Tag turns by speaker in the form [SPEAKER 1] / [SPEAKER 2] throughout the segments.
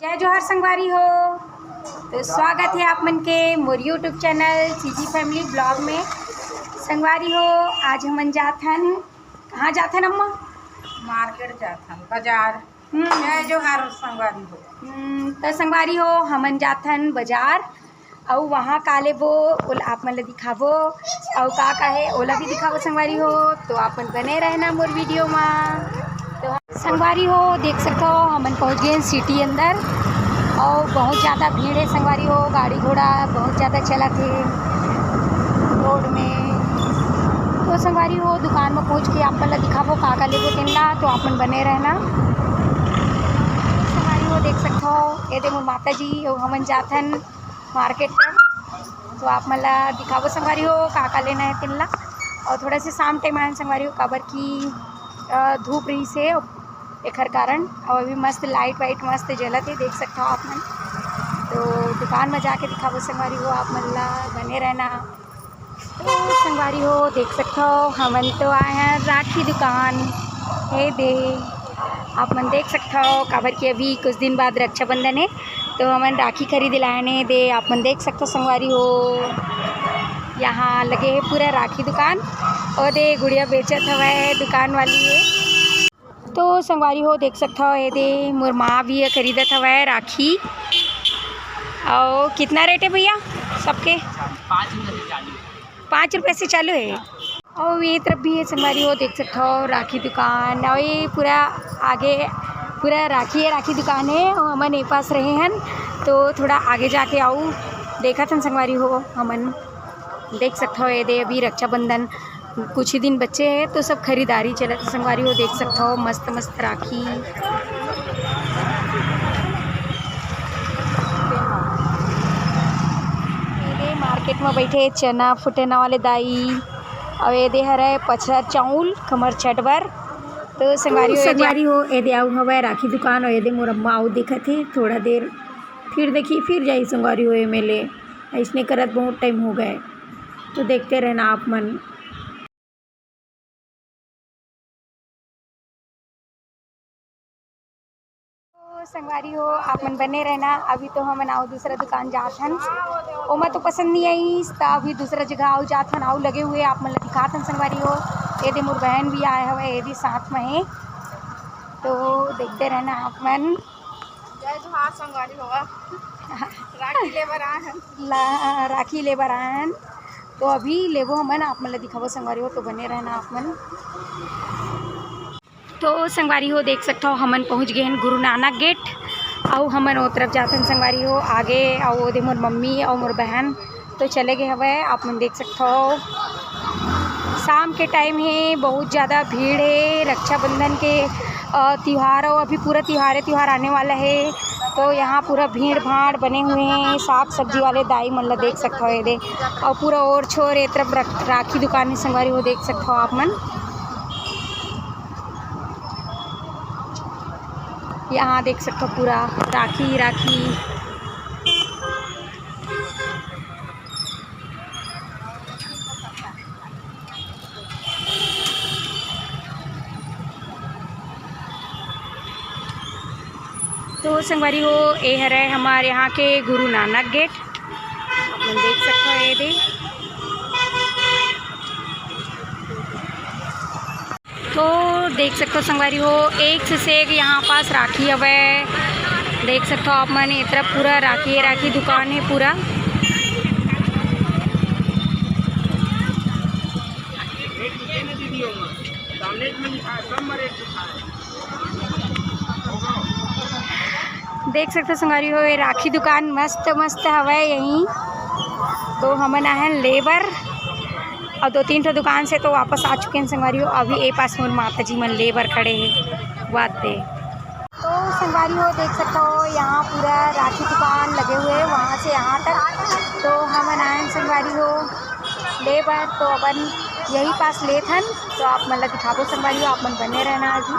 [SPEAKER 1] जय जोहर संगवारी हो। तो स्वागत है आप मन के मोर YouTube channel CG family blog में। संगवारी हो आज हमन जाथन, कहाँ जाथन अम्मा?
[SPEAKER 2] मार्केट जाथन बाजार। जय जोहर संगवारी हो।
[SPEAKER 1] तो संगवारी हो हमन जाथन बाजार और वहाँ का लेबो ओला आप मन ला दिखाबो और का है ओला भी दिखाबो संगवारी हो। तो आप मन बने रहना मोर वीडियो में। तो संगवारी हो देख सकते हो हमन पहुँच गए सिटी अंदर और बहुत ज़्यादा भीड़ है संगवारी हो। गाड़ी घोड़ा बहुत ज़्यादा चला थे रोड में। तो संगवारी हो दुकान में पहुँच के आप मन ला दिखाबो का लेबो तेनला। तो आप मन बने रहना। संगवारी हो देख सकते हो ये दे मोर माता जी और हमन जाथन मार्केट पर। तो आप मन ला दिखाबो संगवारी हो का लेना है तेनला। और थोड़ा से शाम टाइम आए संगवारी हो काबर की धूप रही से एकर कारण। और अभी मस्त लाइट वाइट मस्त जलत है देख सकते हो आप मन। तो दुकान में जाके दिखाबो संगवारी हो आप मन ला बने रहना। तो संगवारी हो देख सकते हो हमन तो आए हैं राखी दुकान है दे। आप मन देख सकते हो काबर कि अभी कुछ दिन बाद रक्षाबंधन है तो हमन राखी खरीद लाने दे। आप मन देख सकते हो संगवारी हो यहाँ लगे है पूरा राखी दुकान और दे गुड़िया बेचत हवे दुकान वाली है। तो संगवारी हो देख सकते हो ये दे मोर माँ भी खरीदत हवे राखी। और कितना रेट है भैया सबके? 5 रुपये से चालू है। और ये तरफ भी है संगवारी हो देख सकते हो राखी दुकान। और ये पूरा आगे पूरा राखी दुकान है और हमन एक पास रहे हैं तो थोड़ा आगे जाके आओ देखा था संगवारी हो। हमन देख सकते हो ये दे अभी रक्षाबंधन कुछ ही दिन बच्चे हैं तो सब खरीदारी चला था संगवारी हो देख सकते हो मस्त मस्त राखी। ये मार्केट में बैठे चना फुटेना वाले दाई और ये दे हरे पछर चाउल कमर छटबर। तो संगवारी हो ये दे आऊ हवे राखी दुकान और ये दे मोर अम्मा आऊ दिखत है थोड़ा देर फिर देखी फिर जाई संगवारी हो मेले ऐसने करत बहुत टाइम हो गए। तो देखते रहना आप मन। संगवारी हो आप मन बने रहना। अभी तो हमन आओ दूसरा दुकान जाथन ओमा तो पसंद नहीं आई तो अभी दूसरा जगह आओ जाथन आओ लगे हुए आप मन ला दिखाथन संगवारी हो। ये दे मोर बहन भी आए हवे ये भी साथ में है तो देखते रहना आप मन।
[SPEAKER 2] जय जोहर संगवारी हो। राखी लेबर आए हैं।
[SPEAKER 1] राखी लेबर आए हैं तो अभी लेबो हमन आप मन ला दिखाबो संगवारी हो। तो बने रहना आप मन। तो संगवारी हो देख सकते हो हमन पहुंच गए हैं गुरु नानक गेट और हमन वो तरफ जाते हैं संगवारी हो आगे। और वो दे मोर मम्मी और मोर बहन तो चले गए हवे आप मन देख सकते हो। शाम के टाइम है बहुत ज़्यादा भीड़ है रक्षाबंधन के त्यौहार और अभी पूरा त्यौहार आने वाला है तो यहाँ पूरा भीड़ भाड़ बने हुए हैं। साग सब्जी वाले दाई मन ला देख सकते हो ये दे और पूरा और छोर ये तरफ राखी दुकान है संगवारी हो देख सकते हो आप मन। यहाँ देख सकते हो पूरा राखी। तो संगवारी हो ये है हमारे यहाँ के गुरु नानक गेट आप लोग देख सकते हो ये दे। तो देख सकते हो संगवारी हो एक से एक यहाँ पास राखी हवे देख सकते हो आप मन। ये तरफ पूरा राखी दुकान है पूरा। देख सकते हो संगवारी हो ये राखी दुकान मस्त मस्त हवे यहीं। तो हमन आए हैं लेबर और 2-3 ठो दुकान से तो वापस आ चुके हैं संगवारी हो। अभी ए पास मोर माता जी मन लेबर खड़े हैं बात पे। तो संगवारी हो देख सकते हो यहाँ पूरा राखी दुकान लगे हुए हैं वहाँ से यहाँ तक। तो हमन आए हैं संगवारी हो लेबर तो अपन यही पास लेथन तो आप मन ला दिखाबो संगवारी हो आप मन बने रहना। अभी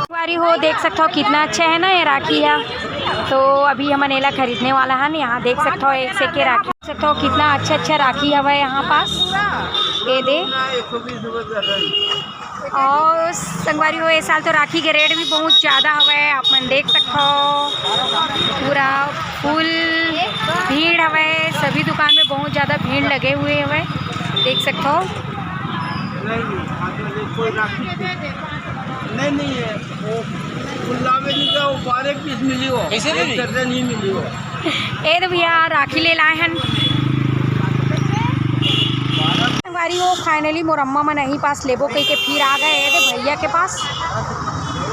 [SPEAKER 1] संगवारी हो देख सकते हो कितना अच्छा है ना ये राखी है। तो अभी हमन एला खरीदने वाला है यहाँ देख सकते हो एक से के राखी देख सकते हो कितना अच्छा राखी हवा यहाँ पास ये दे। और संगवारी हो इस साल तो राखी के रेट भी बहुत ज़्यादा हवे, आप मन देख सकते हो। पूरा फुल भीड़ हवे, सभी दुकान में बहुत ज़्यादा भीड़ लगे हुए हवे, देख सकते हो।
[SPEAKER 3] नहीं है वो खुला में नहीं का, वो 12 पीस मिली हो, ऐसे नहीं मिली हो।
[SPEAKER 1] ए तो भैया राखी ले लाए हैं संगवारी हो। फाइनली मोर अम्मा मन यहीं पास लेबो कही के फिर आ गए ए दे भैया के पास,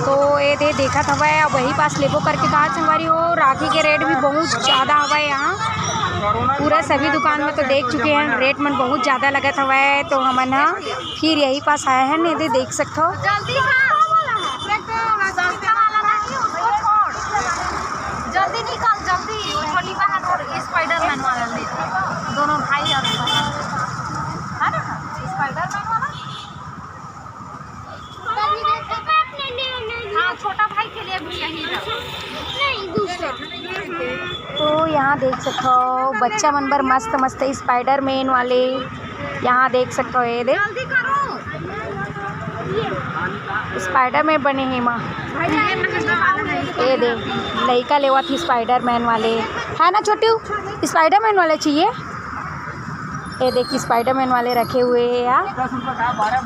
[SPEAKER 1] तो ए दे देखा था वह अब वहीं पास लेबो करके कहा संगवारी हो। राखी के रेट भी बहुत ज़्यादा हवा यहाँ, पूरा सभी दुकान में तो देख चुके हैं, रेट मन बहुत ज़्यादा लगत हवा है, तो हमन हा फिर यही पास आए हैं। ये देख सकते हो।
[SPEAKER 2] जल्दी निकाल, जल्दी छोटी बहन और स्पाइडरमैन वाला ले, दोनों भाई और बहन है ना, स्पाइडरमैन वाला। हाँ, छोटा भाई के लिए भी यही नहीं, दूसरा।
[SPEAKER 1] तो यहाँ देख सकते हो बच्चा मन बर मस्त मस्त स्पाइडरमैन वाले यहाँ देख सकते हो। ये देख
[SPEAKER 2] जल्दी करो,
[SPEAKER 1] स्पाइडरमैन बने हैं माँ। ये दे लड़का लेवा थी स्पाइडरमैन वाले, है ना छोटू, स्पाइडरमैन वाले चाहिए। ये देखिए स्पाइडरमैन वाले रखे हुए हैं यार,
[SPEAKER 3] 10 रुपये का 12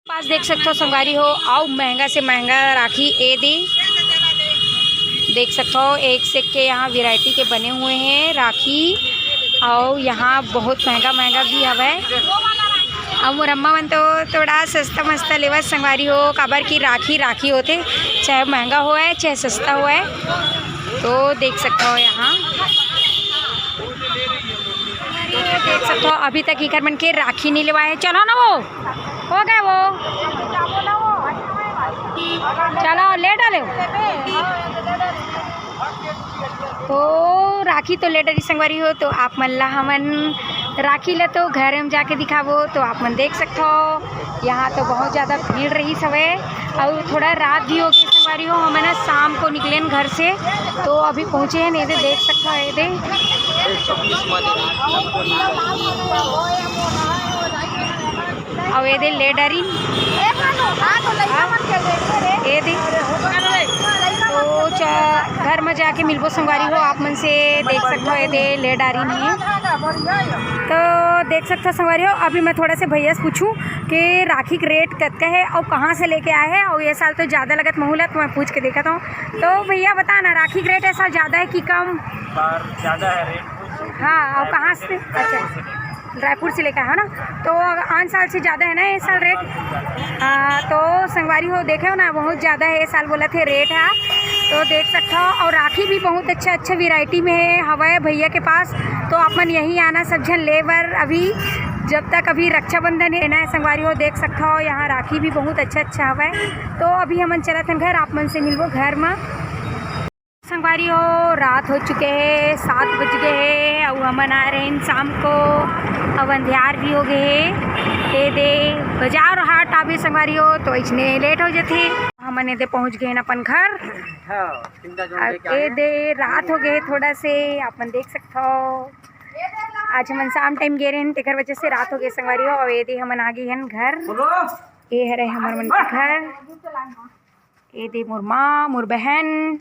[SPEAKER 1] पास देख सकते हो संगवारी हो। आओ महंगा से महंगा राखी ए दे देख सकते हो, एक से के यहाँ वैरायटी के बने हुए हैं राखी, और यहाँ बहुत महंगा महंगा भी हवा है। अब मोर अम्मा मन तो थोड़ा सस्ता मस्ता लेवा संगवारी हो, काबर की राखी राखी होते, चाहे महंगा हो है चाहे सस्ता हो है, तो देख सकते हो यहाँ देख सकते हो। अभी तक इकर मन के राखी नहीं लेवाए, चलो ना वो हो गए वो, चलो ले डाले। तो राखी तो ले डरी संगवारी हो, तो आप मन ला हमन राखी ला तो घर में जाके दिखावो, तो आप मन देख सकते हो। यहाँ तो बहुत ज़्यादा भीड़ रही सवे, और थोड़ा रात भी हो गई संगवारी हो। हमन शाम को निकले घर से, तो अभी पहुँचे हैं। ये देख सकते हो, ये दे और ये दे ले डरी ये दे, तो घर में जाके मिलबो संगवारी हो, आप मन से देख सकते हो। ये दे ले डारी नहीं है, तो देख सकते हो संगवारी हो। अभी मैं थोड़ा से भैया से पूछूं कि राखी का रेट कितना है और कहाँ से लेके आए हैं, और ये साल तो ज़्यादा लगत महूला, तो मैं पूछ के देखा था। तो भैया बता ना, राखी का रेट ऐसा ज़्यादा है कि कम?
[SPEAKER 3] ज़्यादा है रेट।
[SPEAKER 1] हाँ, और कहाँ से? अच्छा, रायपुर से लेकर है ना, तो 8 साल से ज़्यादा है ना ये साल रेट। तो संगवारी हो देखे हो ना, बहुत ज़्यादा है ये साल बोला थे रेट है, तो देख सकते हो। और राखी भी बहुत अच्छा वैरायटी में है हवा है भैया के पास, तो अपन यहीं आना सब जन लेबर, अभी जब तक अभी रक्षाबंधन है ना संगवारी हो, देख सकते हो यहाँ राखी भी बहुत अच्छा हवा है। तो अभी हमन चलत हैं घर, आप मन से मिलबो घर में संगवारी हो। रात हो चुके हैं, 7 बज गए हैं, और हमन आ रहे हैं शाम को, अब अंधियार भी हो गए हैं। ये दे बाजार हाट आवे संगवारी हो, तो इसने लेट हो जाते, हमन ये दे पहुँच गए अपन घर। ये दे रात हो गए थोड़ा से, अपन देख सकते हो। आज हमन शाम टाइम गए रहे, तेकर वजह से रात हो गए संगवारी हो। और ये दे हमन आ गए हैं घर, ये है हमर मन के घर। ये दे मोर माँ मोर बहन,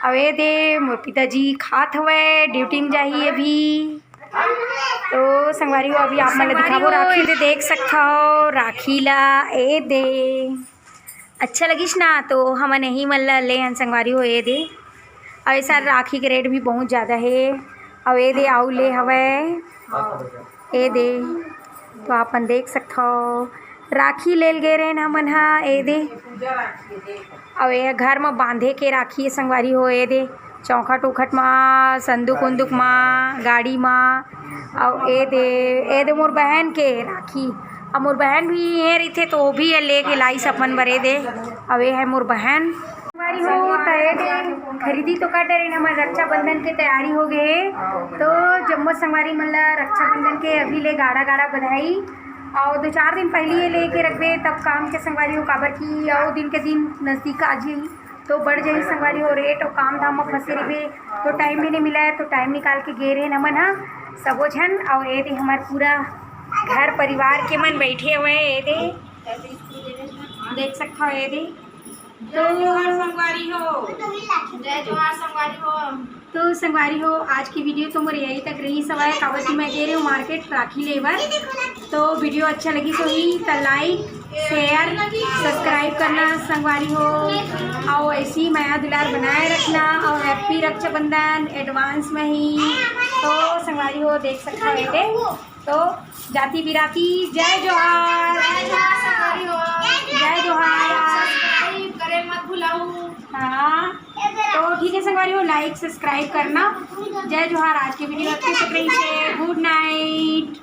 [SPEAKER 1] अब ये दे मोर पिताजी खात हवे, ड्यूटी में जाही अभी। तो संगवारी हो अभी आप मन दिखाबो राखी दे, देख सकते हो राखी ला। ए दे अच्छा लगिस ना, तो हमन यही मन ला ले हन संगवारी हो। ये दे और ऐसा राखी के रेट भी बहुत ज़्यादा है, और ये दे आउ ले हवे ए दे, तो आप मन देख सकते हो राखी ले गए रहे हमन हा। ए दे और ये घर में बांधे के राखी है संगवारी हो। ये दे चौखट उखट माँ, संदूक उंदूक माँ, गाड़ी माँ। और ये दे मोर बहन के राखी, अब मोर बहन भी ये रही थे, तो वो भी ले के लाई अपन बरे दे। अब ये है मोर बहन संगवारी हो। तो ये दे खरीदी तो कर रहे हमारे रक्षाबंधन की तैयारी हो गए, तो जम्मू संगवारी मन ला रक्षाबंधन के अभी ले गाड़ा बधाई, और 2-4 दिन पहले ये लेके रखबे तब काम के संगवारी हो, काबर की और दिन के दिन नज़दीक आ जाई तो बढ़ जाई संगवारी हो रेट, और काम धाम में फंसे रहे तो टाइम भी नहीं मिला है, तो टाइम निकाल के गए रहे हमन हा। सबो झन और ये दे हमार पूरा घर परिवार के मन बैठे हुए हैं। ये दे देख सकता हो, ये दे तो
[SPEAKER 2] संगवारी हो, जय जोहार संगवारी हो।
[SPEAKER 1] तो संगवारी हो, आज की वीडियो तो मोर यही तक रही सवाए काबर की मैं गे रही हूँ मार्केट राखी लेबर। तो वीडियो अच्छा लगी तो ही तो लाइक शेयर सब्सक्राइब करना संगवारी हो, और ऐसी माया दुलार बनाए रखना, और हैप्पी रक्षाबंधन एडवांस में ही। तो संगवारी हो देख सकते हो, ये तो जाति बिराती जय जोहार,
[SPEAKER 2] संगवारी हो,
[SPEAKER 1] जय जोहार।
[SPEAKER 2] करे मत भुलाऊ।
[SPEAKER 1] हाँ तो ठीक है संगवारी हो, लाइक सब्सक्राइब करना। जय जोहार। आज की वीडियो अच्छी से रही है। Good night.